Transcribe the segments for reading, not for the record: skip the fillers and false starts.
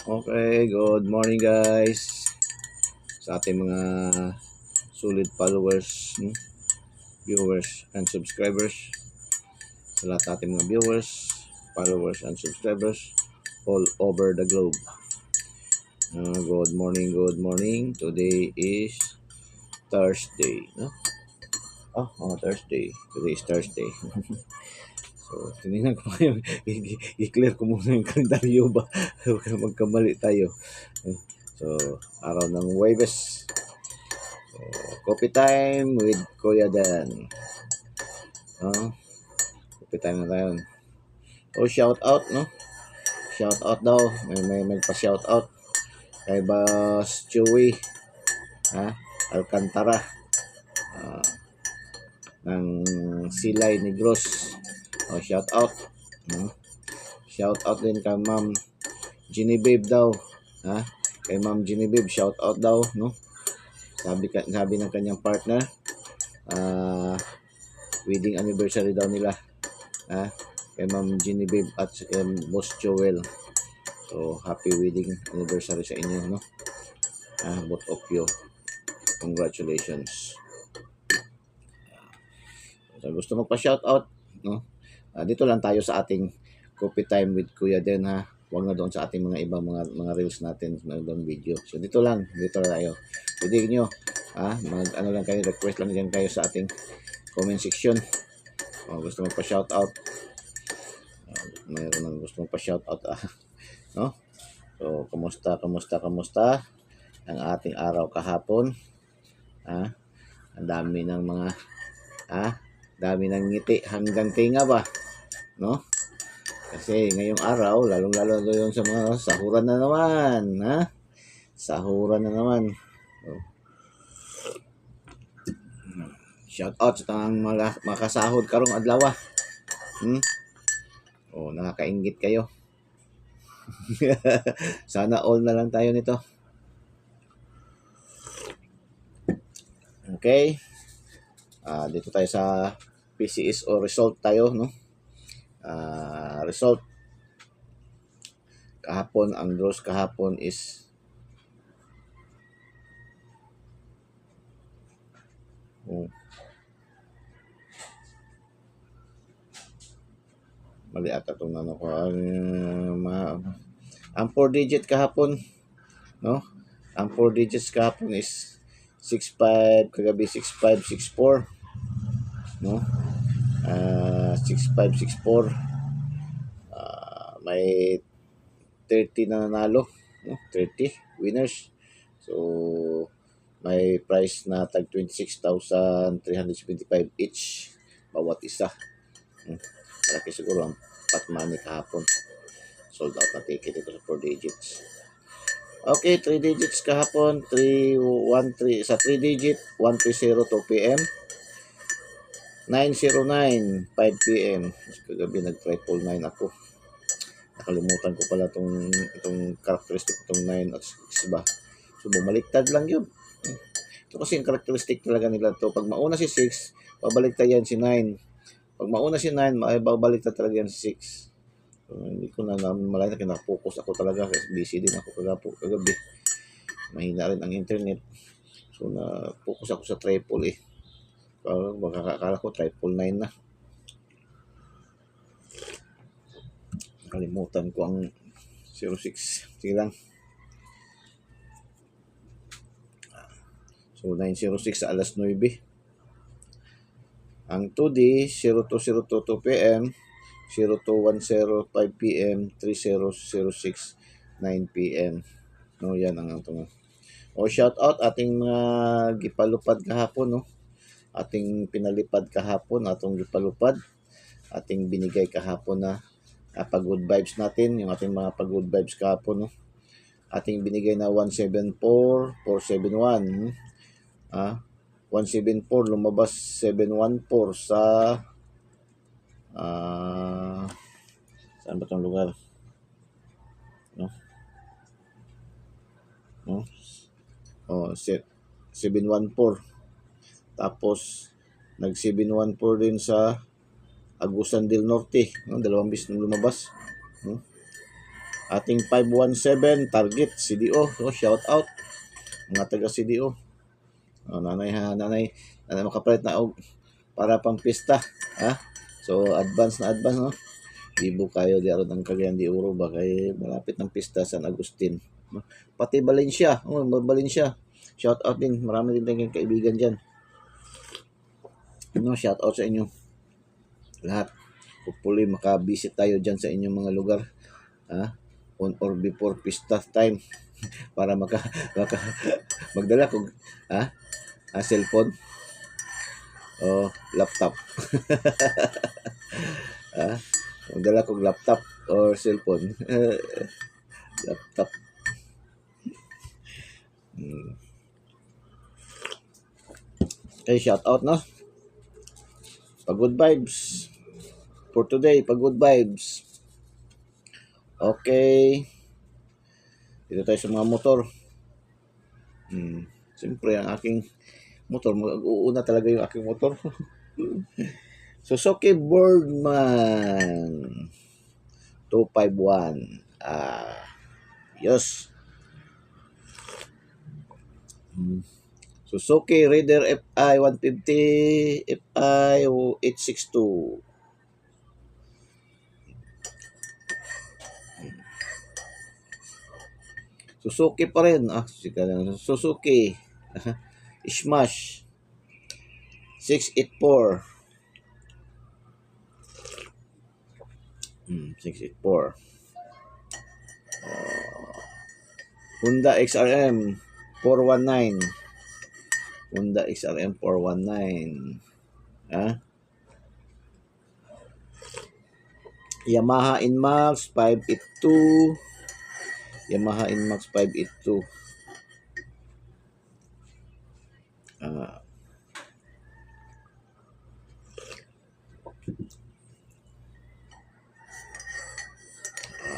Okay, good morning guys sa ating mga solid followers, viewers and subscribers. Sa lahat ating mga viewers, followers and subscribers all over the globe. Good morning, good morning. Today is Thursday, no? Thursday. Today is Thursday. So, tinignan ko yung i-clear ko muna yung kalendaryo ba? Magkamali tayo. So, araw ng Huwebes. So, coffee time with Kuya Dan. Coffee time na tayo. So, shout out, no? Shout out daw. May pa-shout out kay Boss Chewy, Alcantara, ng Silay Negros. Shout out. Shout out din kay Ma'am Genevieve daw. Kay Ma'am Genevieve, shout out daw, no? Sabi ng kanyang partner, wedding anniversary daw nila. Kay Ma'am Genevieve at Boss Joel. So, happy wedding anniversary sa inyo, no? Both of you. Congratulations. So, gusto magpa-shoutout, no? Dito lang tayo sa ating coffee time with Kuya Den, ha? Huwag na doon sa ating mga ibang mga reels natin, mga ibang video. So, dito lang tayo. Pwede nyo, ano lang kayo, request lang dyan kayo sa ating comment section. Gusto magpa-shoutout. Mayroon nang gusto magpa-shoutout, no? So, kamusta ang ating araw kahapon? Ang dami ng mga dami ng ngiti hanggang tinga ba, no? Kasi ngayong araw, lalong-lalo yung sa mga sahuran na naman, sahuran na naman. Shout out sa mga makasahod karong adlaw. Nakakaingit kayo. Sana all na lang tayo nito. Okay. Dito tayo sa PCS o result tayo, no? Result kahapon, ang draws kahapon is mali ata itong ano ko. Ang 4 digit kahapon, no? Ang 4 digits kahapon is 65, kagabi 6564, no? 6564. May 30 na nanalo, no? 30 winners. So, may price na tag 26,375 each bawat isa. Malaki siguro ang pot money kahapon. Sold out na ticket ito sa 4 digits. Okay, 3 digits kahapon, 313 sa 3 digit, 130 2 p.m. 909 5 p.m. Kagabi nag-triple 9 ako. Nakalimutan ko pala itong characteristic itong 9 at 6 ba. So bumaliktad lang yun. Ito kasi yung characteristic talaga nila to. Pag mauna si 6, babaliktad yan si 9. Pag mauna si 9, babaliktad talaga yan si 6. So, hindi ko na malay na kinapokus ako talaga kasi busy din ako kagabi. Mahina rin ang internet. So na-focus ako sa triple akala ko triple 9 na. Kalimutan ko ang 06. Sige lang. So 906 sa alas 9. Ang 2D 0202 2 p.m. 0210 5 p.m. 3006 9 p.m. No, yan ang atong. Shout out ating mga gipalupad kahapon, no. Ating pinalipad kahapon, atong gipalupad, ating binigay kahapon na pag-good vibes natin, yung ating mga pag-good vibes kahapon, no. Ating binigay na 174 471. 174 lumabas 714 sa saan ba itong lugar, no? 714. Tapos nag 714 din sa Agusan del Norte, no? 2 bis nung lumabas, no? Ating 517 target CDO. So, shout out mga taga CDO. Nanay ha, nanay makapalit na og para pang pista, ha. So advance no. Libo kayo di aron ang Cagayan de Oro ba kay malapit ng pista San Agustin. Pati Valencia, Valencia. Shout out din, marami din tayong kaibigan diyan. Shout out sa inyo lahat. Hopefully maka-visit tayo diyan sa inyong mga lugar, ha, on or before pista time para maka magdala kog cellphone o laptop. Magdala kog laptop or cellphone. Laptop. Okay, shout out no. Pagod vibes for today, pagod vibes. Okay. Dito tayo sa mga motor. Siyempre, ang aking motor, mag-uuna talaga yung aking motor. Suzuki Birdman 251. Yes. Suzuki Raider FI 150, FI 862. Suzuki pa rin. Suzuki Smash 684. 684. Honda XRM 419. Honda XRM 419. Yamaha Inmax 582. Yamaha Inmax 582.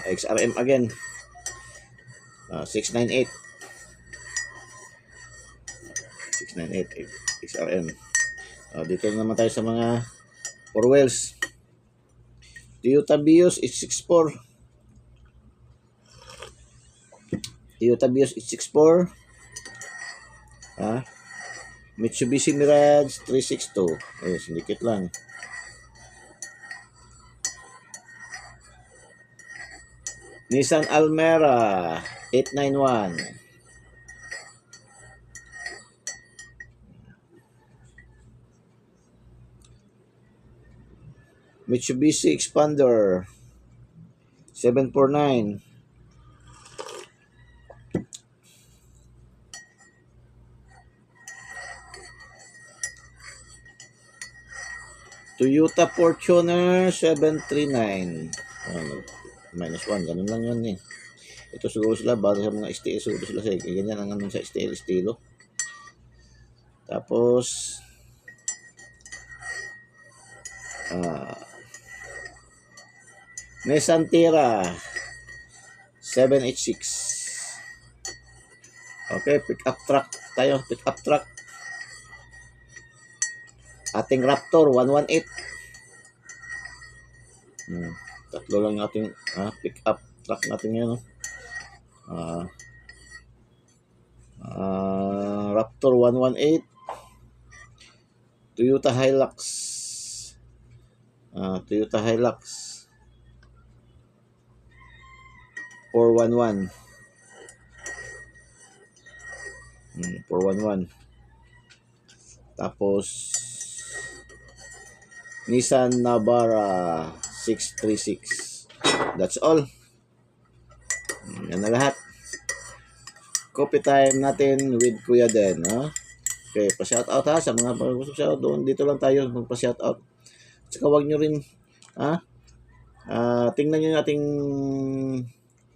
XRM again. 698. 698 XRM. Dito naman tayo sa mga 4 wheels. Toyota Vios H64. Toyota Vios H64. Mitsubishi Mirage 362. Sindikit lang. Nissan Almera 891. Mitsubishi Expander 749. Toyota Fortuner 739. -1, ganun lang yun eh. Ito siguro sila, bago sa mga STL, siguro sila sa ganyan ang anong sa STL estilo. Tapos Nissan Terra 786. Okay, pick up truck tayo, pick up truck. Ating Raptor 118. Tatlo lang yung ating pick up truck natin yan. Raptor 118. Toyota Hilux. Toyota Hilux 411. 411. Tapos Nissan Navara 636. That's all. Yan na lahat. Coffee time natin with Kuya Den. Okay, pa-shoutout sa mga gusto shoutout doon. Dito lang tayo magpa-shoutout. Tsaka huwag nyo rin tingnan nyo yung ating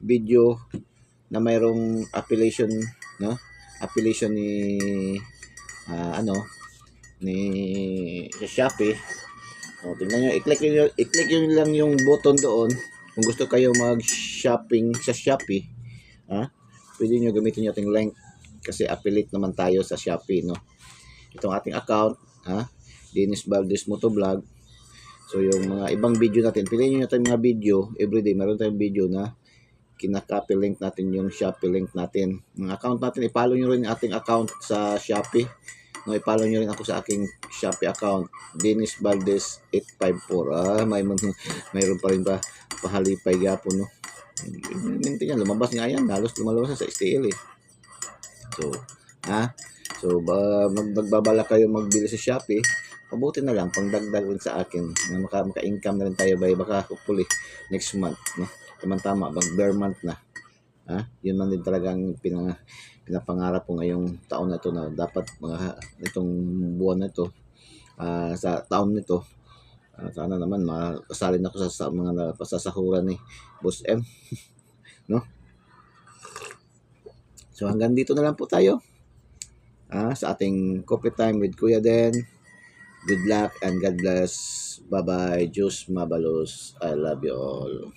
video na mayroong affiliation, affiliation ni sa Shopee. Tingnan nyo, i-click nyo lang yung button doon kung gusto kayo mag-shopping sa Shopee. Pwede nyo gamitin yung ating link kasi affiliate naman tayo sa Shopee, itong ating account, Dennis Valdez Motovlog. So yung mga ibang video natin, piliin nyo natin mga video everyday, meron tayong video na kinaka-copy link natin yung Shopee link natin. Ang account natin, i-follow nyo rin yung ating account sa Shopee. No, i-follow nyo rin ako sa aking Shopee account, Dennis Valdez 854. Mayroon pa rin ba pahalipay gapon, no? Minti yan, lumabas nga yan, halos lumalabas sa STL eh. So, magbabala kayo magbili sa Shopee, mabuti na lang pangdagdag rin sa akin na maka-income na rin tayo by baka hopefully next month, no? Tama, bare month na. Yun man din talagang pinapangarap ko ngayong taon na ito, na dapat itong buwan na ito, sa taon nito, sana naman makasalin ako sa mga pasasahuran ni Boss M. No? So hanggang dito na lang po tayo sa ating coffee time with Kuya Den. Good luck and God bless. Bye bye. Diyos mabalos. I love you all.